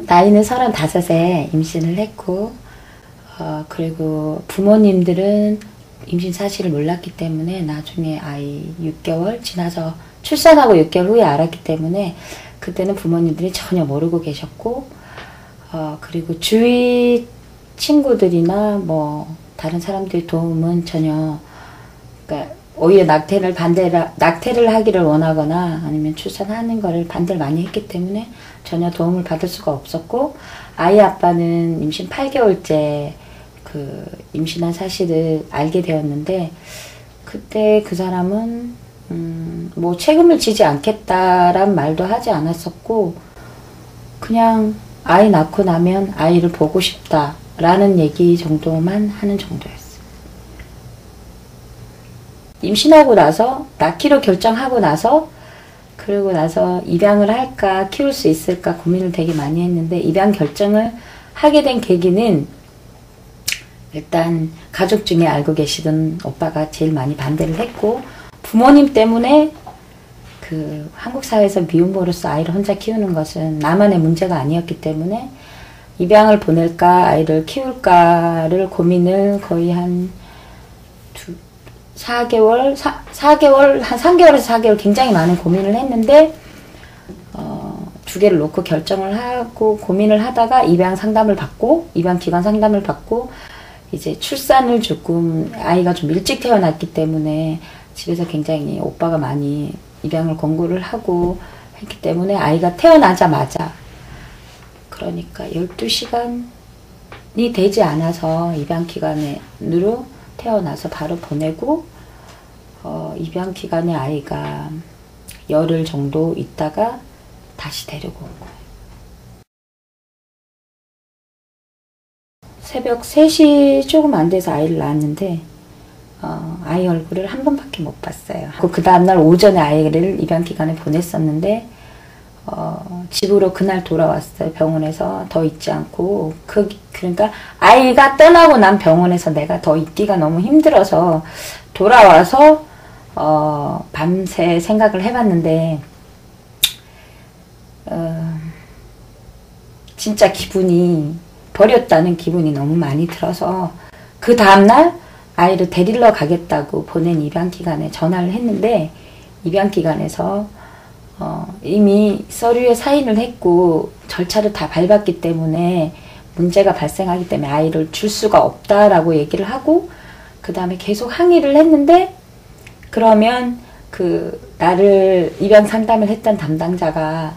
나이는 35에 임신을 했고, 그리고 부모님들은 임신 사실을 몰랐기 때문에 나중에 아이 6개월 지나서 출산하고 6개월 후에 알았기 때문에 그때는 부모님들이 전혀 모르고 계셨고, 그리고 주위 친구들이나 뭐 다른 사람들의 도움은 전혀, 그러니까 오히려 낙태를 하기를 원하거나 아니면 출산하는 거를 반대를 많이 했기 때문에 전혀 도움을 받을 수가 없었고, 아이 아빠는 임신 8개월째 그 임신한 사실을 알게 되었는데, 그때 그 사람은 뭐 책임을 지지 않겠다란 말도 하지 않았었고, 그냥 아이 낳고 나면 아이를 보고 싶다라는 얘기 정도만 하는 정도였어요. 임신하고 나서 낳기로 결정하고 나서, 그러고 나서 입양을 할까 키울 수 있을까 고민을 되게 많이 했는데, 입양 결정을 하게 된 계기는 일단 가족 중에 알고 계시던 오빠가 제일 많이 반대를 했고, 부모님 때문에 그 한국 사회에서 미혼모로서 아이를 혼자 키우는 것은 나만의 문제가 아니었기 때문에 입양을 보낼까 아이를 키울까를 고민을 거의 한 4개월, 한 3개월에서 4개월 굉장히 많은 고민을 했는데, 2개를 놓고 결정을 하고 고민을 하다가 입양 상담을 받고, 입양 기관 상담을 받고, 이제 출산을 조금 아이가 좀 일찍 태어났기 때문에 집에서 굉장히 오빠가 많이 입양을 권고를 하고 했기 때문에 아이가 태어나자마자, 그러니까 12시간이 되지 않아서 입양 기관으로 태어나서 바로 보내고, 입양 기간에 아이가 열흘 정도 있다가 다시 데리고 온 거예요. 새벽 3시 조금 안 돼서 아이를 낳았는데, 아이 얼굴을 한 번밖에 못 봤어요. 그 다음날 오전에 아이를 입양 기관에 보냈었는데, 집으로 그날 돌아왔어요. 병원에서 더 있지 않고. 그러니까 아이가 떠나고 난 병원에서 내가 더 있기가 너무 힘들어서 돌아와서 밤새 생각을 해봤는데, 진짜 기분이, 버렸다는 기분이 너무 많이 들어서 그 다음날 아이를 데리러 가겠다고 보낸 입양기관에 전화를 했는데, 입양기관에서 이미 서류에 사인을 했고 절차를 다 밟았기 때문에 문제가 발생하기 때문에 아이를 줄 수가 없다라고 얘기를 하고, 그 다음에 계속 항의를 했는데, 그러면 나를 입양 상담을 했던 담당자가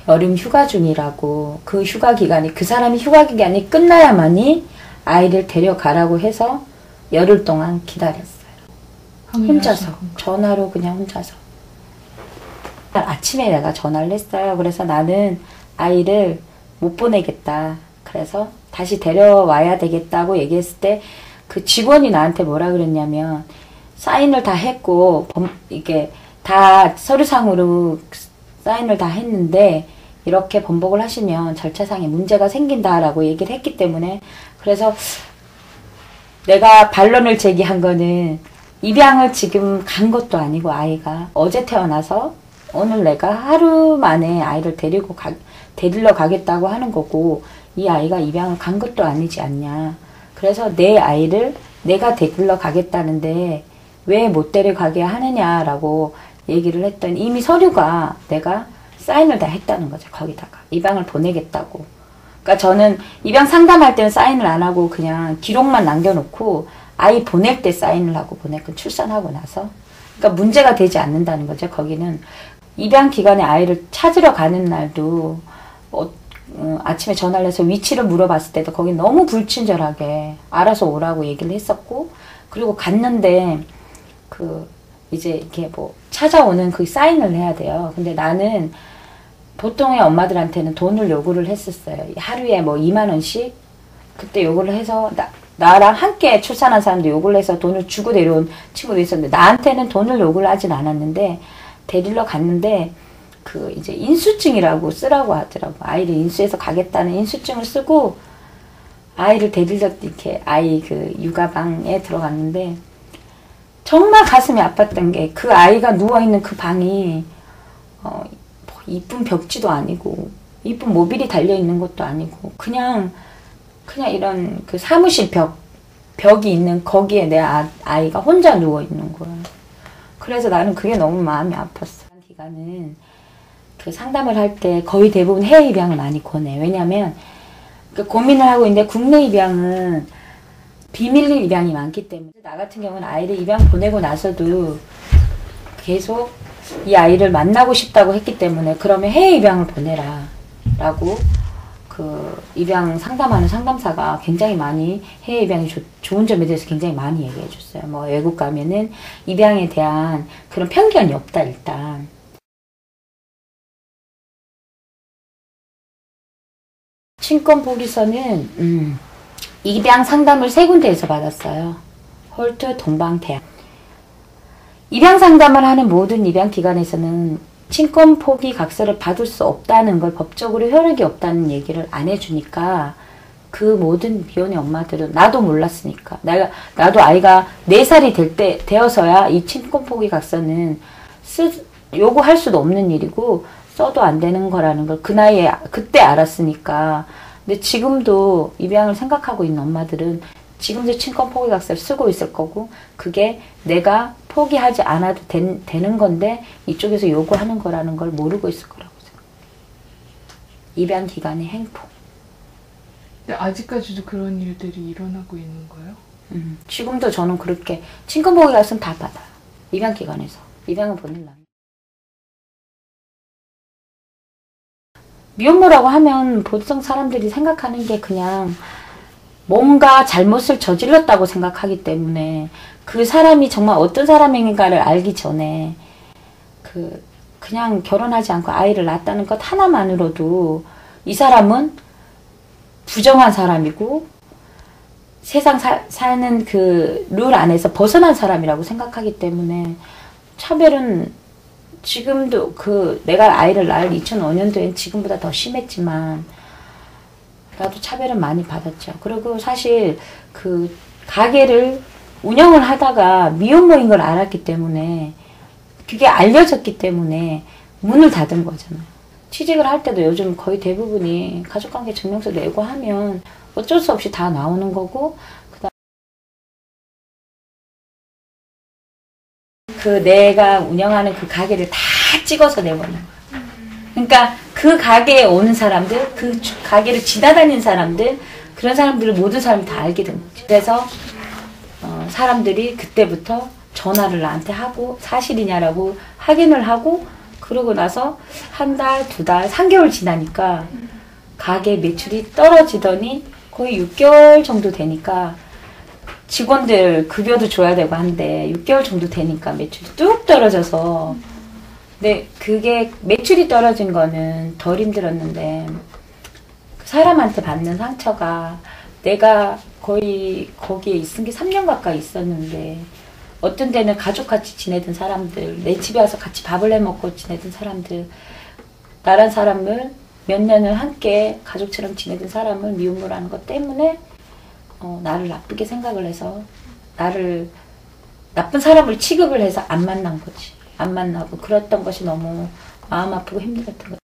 여름 휴가 중이라고, 그 사람이 휴가 기간이 끝나야만이 아이를 데려가라고 해서 열흘 동안 기다렸어요. 혼자서. 전화로 그냥 혼자서. 아침에 내가 전화를 했어요. 그래서 나는 아이를 못 보내겠다. 그래서 다시 데려와야 되겠다고 얘기했을 때, 그 직원이 나한테 뭐라 그랬냐면, 사인을 다 했고, 이게 다 서류상으로 사인을 다 했는데, 이렇게 번복을 하시면 절차상에 문제가 생긴다라고 얘기를 했기 때문에, 그래서 내가 반론을 제기한 거는, 입양을 지금 간 것도 아니고 아이가 어제 태어나서 오늘 내가 하루 만에 아이를 데리러 가겠다고 하는 거고, 이 아이가 입양을 간 것도 아니지 않냐. 그래서 내 아이를 내가 데리러 가겠다는데 왜 못 데려가게 하느냐라고 얘기를 했더니, 이미 서류가 내가 사인을 다 했다는 거죠. 거기다가 입양을 보내겠다고. 그러니까 저는 입양 상담할 때는 사인을 안 하고 그냥 기록만 남겨놓고 아이 보낼 때 사인을 하고 보냈고, 출산하고 나서. 그러니까 문제가 되지 않는다는 거죠. 거기는 입양 기간에 아이를 찾으러 가는 날도 아침에 전화를 해서 위치를 물어봤을 때도 거기 너무 불친절하게 알아서 오라고 얘기를 했었고, 그리고 갔는데 이제 이렇게 뭐 찾아오는 그 사인을 해야 돼요. 근데 나는 보통의 엄마들한테는 돈을 요구를 했었어요. 하루에 뭐 2만 원씩 그때 요구를 해서, 나랑 함께 출산한 사람도 요구를 해서 돈을 주고 데려온 친구도 있었는데, 나한테는 돈을 요구를 하진 않았는데, 데리러 갔는데 이제 인수증이라고 쓰라고 하더라고. 아이를 인수해서 가겠다는 인수증을 쓰고 아이를 데리러 이렇게 아이 육아방에 들어갔는데, 정말 가슴이 아팠던 게, 그 아이가 누워있는 그 방이 이쁜 벽지도 아니고 이쁜 모빌이 달려있는 것도 아니고, 그냥 이런 그 사무실 벽이 있는 거기에 내 아이가 혼자 누워있는 거야. 그래서 나는 그게 너무 마음이 아팠어. 기간은 그 상담을 할 때 거의 대부분 해외 입양을 많이 권해. 왜냐면 그 고민을 하고 있는데 국내 입양은 비밀 입양이 많기 때문에, 나 같은 경우는 아이를 입양 보내고 나서도 계속 이 아이를 만나고 싶다고 했기 때문에, 그러면 해외 입양을 보내라 라고 그 입양 상담하는 상담사가 굉장히 많이 해외 입양이 좋은 점에 대해서 굉장히 많이 얘기해 줬어요. 뭐 외국 가면은 입양에 대한 그런 편견이 없다. 일단 친권 포기서는 입양 상담을 3군데에서 받았어요. 홀트, 동방대학. 입양 상담을 하는 모든 입양 기관에서는 친권 포기 각서를 받을 수 없다는 걸, 법적으로 효력이 없다는 얘기를 안 해주니까, 그 모든 미혼의 엄마들은, 나도 몰랐으니까, 나도 아이가 4살이 되어서야 이 친권 포기 각서는 요구할 수도 없는 일이고 써도 안 되는 거라는 걸 그 나이에 그때 알았으니까. 근데 지금도 입양을 생각하고 있는 엄마들은 지금도 친권 포기 각서를 쓰고 있을 거고, 그게 내가 포기하지 않아도 되는 건데 이쪽에서 요구하는 거라는 걸 모르고 있을 거라고 생각해요. 입양 기간의 행포. 근데 아직까지도 그런 일들이 일어나고 있는 거예요? 지금도 저는 그렇게 친권 포기 각서는 다 받아요. 입양 기관에서. 입양을 보내려면. 미혼모라고 하면 보통 사람들이 생각하는 게 그냥 뭔가 잘못을 저질렀다고 생각하기 때문에, 그 사람이 정말 어떤 사람인가를 알기 전에 그냥 결혼하지 않고 아이를 낳았다는 것 하나만으로도 이 사람은 부정한 사람이고 세상 사는 그 룰 안에서 벗어난 사람이라고 생각하기 때문에, 차별은 지금도 내가 아이를 낳을 2005년도엔 지금보다 더 심했지만 나도 차별은 많이 받았죠. 그리고 사실 그 가게를 운영을 하다가 미혼모인 걸 알았기 때문에, 그게 알려졌기 때문에 문을 닫은 거잖아요. 취직을 할 때도 요즘 거의 대부분이 가족관계 증명서 내고 하면 어쩔 수 없이 다 나오는 거고, 내가 운영하는 그 가게를 다 찍어서 내보는 거야. 그러니까 그 가게에 오는 사람들, 그 가게를 지나다니는 사람들, 그런 사람들을 모든 사람이 다 알게 된 거지. 그래서 사람들이 그때부터 전화를 나한테 하고 사실이냐라고 확인을 하고, 그러고 나서 1달, 2달, 3개월 지나니까 가게 매출이 떨어지더니 거의 6개월 정도 되니까, 직원들 급여도 줘야 되고 한데 6개월 정도 되니까 매출이 뚝 떨어져서, 근데 그게 매출이 떨어진 거는 덜 힘들었는데 사람한테 받는 상처가, 내가 거의 거기에 있은 게 3년 가까이 있었는데, 어떤 데는 가족같이 지내던 사람들, 내 집에 와서 같이 밥을 해먹고 지내던 사람들, 나란 사람을 몇 년을 함께 가족처럼 지내던 사람을 미움을 것 때문에 나를 나쁘게 생각을 해서, 나를 나쁜 사람을 취급을 해서 안 만난 거지. 안 만나고 그랬던 것이 너무 마음 아프고 힘들었던 거지.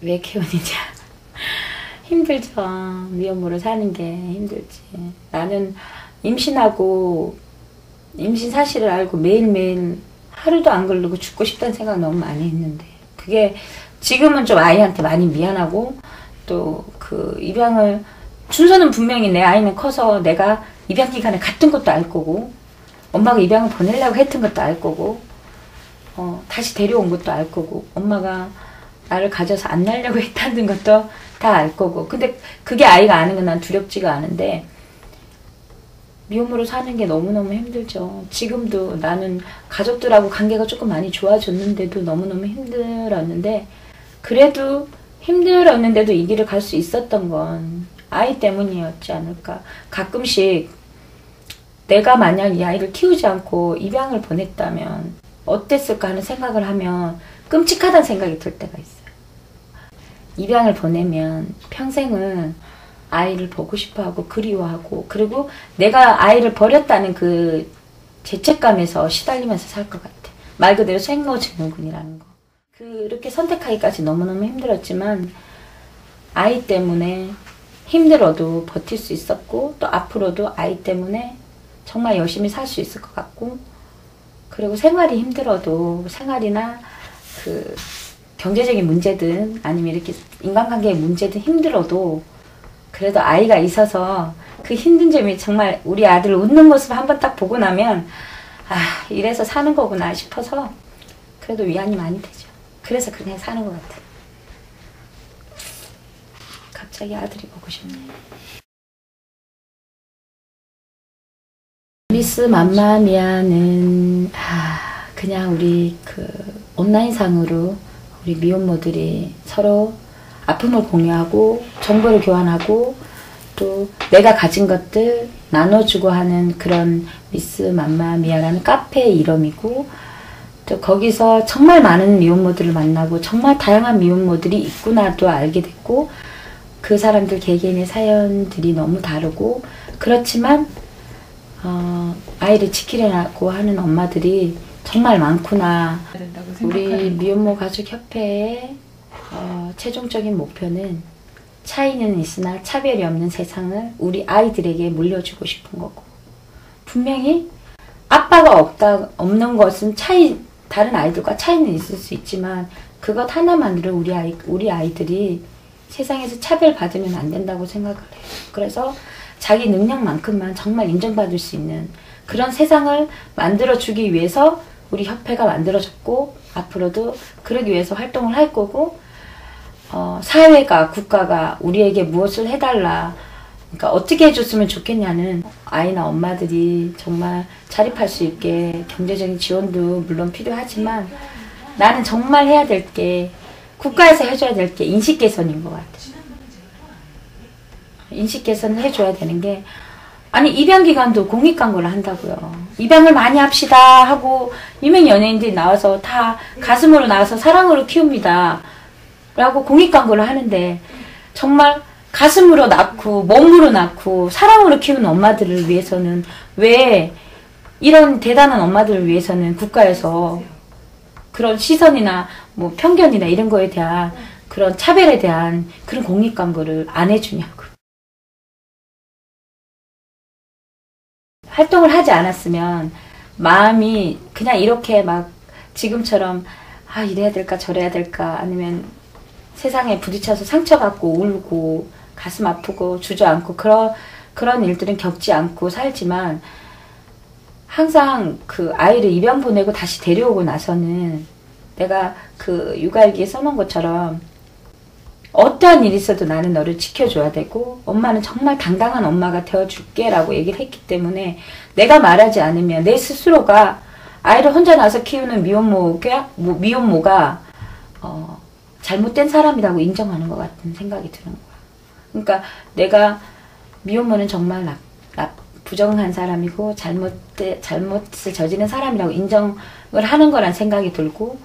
왜 키우느냐. 힘들죠. 미혼모로 사는 게 힘들지. 나는 임신하고 임신 사실을 알고 매일매일 하루도 안 걸르고 죽고 싶다는 생각 너무 많이 했는데, 그게 지금은 좀 아이한테 많이 미안하고, 또 그 입양을 순서는 분명히 내 아이는 커서 내가 입양 기간에 갔던 것도 알 거고, 엄마가 입양을 보내려고 했던 것도 알 거고, 다시 데려온 것도 알 거고, 엄마가 나를 가져서 안 낳으려고 했다는 것도 다 알 거고. 근데 그게 아이가 아는 건 난 두렵지가 않은데, 미혼모로 사는 게 너무너무 힘들죠. 지금도 나는 가족들하고 관계가 조금 많이 좋아졌는데도 너무너무 힘들었는데, 그래도 힘들었는데도 이 길을 갈 수 있었던 건 아이 때문이었지 않을까. 가끔씩 내가 만약 이 아이를 키우지 않고 입양을 보냈다면 어땠을까 하는 생각을 하면 끔찍하다는 생각이 들 때가 있어요. 입양을 보내면 평생은 아이를 보고 싶어하고 그리워하고, 그리고 내가 아이를 버렸다는 그 죄책감에서 시달리면서 살 것 같아. 말 그대로 생로증후군이라는 거. 그렇게 선택하기까지 너무너무 힘들었지만 아이 때문에 힘들어도 버틸 수 있었고 또 앞으로도 아이 때문에 정말 열심히 살 수 있을 것 같고 그리고 생활이 힘들어도 생활이나 그 경제적인 문제든 아니면 이렇게 인간관계의 문제든 힘들어도 그래도 아이가 있어서 그 힘든 점이 정말 우리 아들 웃는 모습을 한번 딱 보고 나면 아 이래서 사는 거구나 싶어서 그래도 위안이 많이 되죠. 그래서 그냥 사는 것 같아. 갑자기 아들이 보고 싶네. 미스 맘마미아는 그냥 우리 그 온라인상으로 우리 미혼모들이 서로 아픔을 공유하고 정보를 교환하고 또 내가 가진 것들 나눠주고 하는 그런 미스 맘마미아라는 카페의 이름이고 또 거기서 정말 많은 미혼모들을 만나고 정말 다양한 미혼모들이 있구나도 알게 됐고 그 사람들 개개인의 사연들이 너무 다르고 그렇지만 아이를 지키려고 하는 엄마들이 정말 많구나. 우리 미혼모 가족협회의 최종적인 목표는 차이는 있으나 차별이 없는 세상을 우리 아이들에게 물려주고 싶은 거고 분명히 아빠가 없는 것은 다른 아이들과 차이는 있을 수 있지만 그것 하나만으로 우리 아이들이 세상에서 차별받으면 안 된다고 생각을 해요. 그래서 자기 능력만큼만 정말 인정받을 수 있는 그런 세상을 만들어주기 위해서 우리 협회가 만들어졌고 앞으로도 그러기 위해서 활동을 할 거고 사회가 국가가 우리에게 무엇을 해달라 그러니까 어떻게 해줬으면 좋겠냐는 아이나 엄마들이 정말 자립할 수 있게 경제적인 지원도 물론 필요하지만 나는 정말 해야 될 게 국가에서 해줘야 될 게 인식 개선인 것 같아요. 인식 개선을 해줘야 되는 게 아니 입양기관도 공익광고를 한다고요. 입양을 많이 합시다 하고 유명 연예인들이 나와서 다 가슴으로 나와서 사랑으로 키웁니다 라고 공익광고를 하는데 정말 가슴으로 낳고 몸으로 낳고 사랑으로 키우는 엄마들을 위해서는 왜 이런 대단한 엄마들을 위해서는 국가에서 그런 시선이나 뭐 편견이나 이런 거에 대한 그런 차별에 대한 그런 공익광고를 안 해주냐고. 활동을 하지 않았으면 마음이 그냥 이렇게 막 지금처럼 이래야 될까 저래야 될까 아니면 세상에 부딪혀서 상처받고 울고 가슴 아프고 주저앉고 그런 일들은 겪지 않고 살지만 항상 그 아이를 입양 보내고 다시 데려오고 나서는 내가 그 육아일기에 써놓은 것처럼 어떠한 일이 있어도 나는 너를 지켜줘야 되고 엄마는 정말 당당한 엄마가 되어줄게 라고 얘기를 했기 때문에 내가 말하지 않으면 내 스스로가 아이를 혼자 낳아서 키우는 미혼모가 잘못된 사람이라고 인정하는 것 같은 생각이 드는 거야. 그러니까 내가 미혼모는 정말 부정한 사람이고 잘못을 저지른 사람이라고 인정을 하는 거란 생각이 들고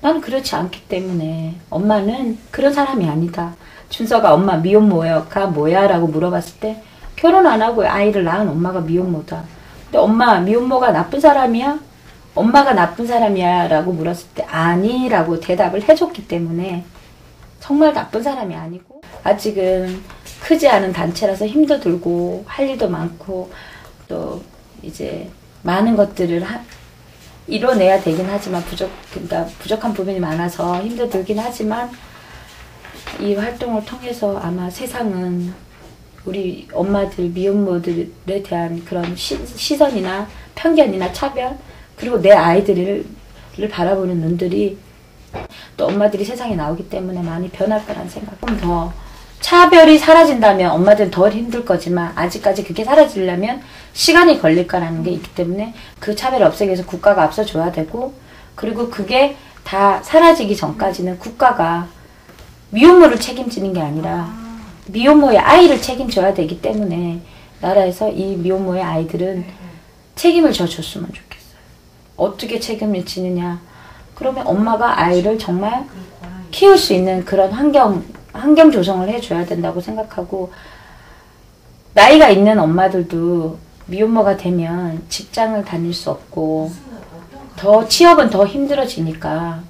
나는 그렇지 않기 때문에 엄마는 그런 사람이 아니다. 준서가 엄마 미혼모가 뭐야? 라고 물어봤을 때 결혼 안 하고 아이를 낳은 엄마가 미혼모다. 근데 엄마 미혼모가 나쁜 사람이야? 엄마가 나쁜 사람이야? 라고 물었을 때 아니라고 대답을 해줬기 때문에 정말 나쁜 사람이 아니고 아직은 크지 않은 단체라서 힘도 들고 할 일도 많고 또 이제 많은 것들을 이뤄내야 되긴 하지만 그러니까 부족한 부분이 많아서 힘도 들긴 하지만 이 활동을 통해서 아마 세상은 우리 엄마들, 미혼모들에 대한 그런 시선이나 편견이나 차별 그리고 내 아이들을 바라보는 눈들이 또 엄마들이 세상에 나오기 때문에 많이 변할 거라는 생각. 좀 더 차별이 사라진다면 엄마들은 덜 힘들 거지만 아직까지 그게 사라지려면 시간이 걸릴 거라는 게 있기 때문에 그 차별을 없애기 위해서 국가가 앞서줘야 되고 그리고 그게 다 사라지기 전까지는 국가가 미혼모를 책임지는 게 아니라 미혼모의 아이를 책임져야 되기 때문에 나라에서 이 미혼모의 아이들은 책임을 져줬으면 좋겠어요. 어떻게 책임을 지느냐. 그러면 엄마가 아이를 정말 키울 수 있는 그런 환경 조성을 해줘야 된다고 생각하고 나이가 있는 엄마들도 미혼모가 되면 직장을 다닐 수 없고 더 취업은 더 힘들어지니까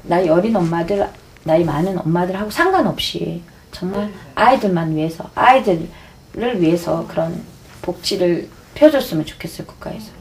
나이 어린 엄마들, 나이 많은 엄마들하고 상관없이 정말 아이들만 위해서, 아이들을 위해서 그런 복지를 펴줬으면 좋겠어요, 국가에서.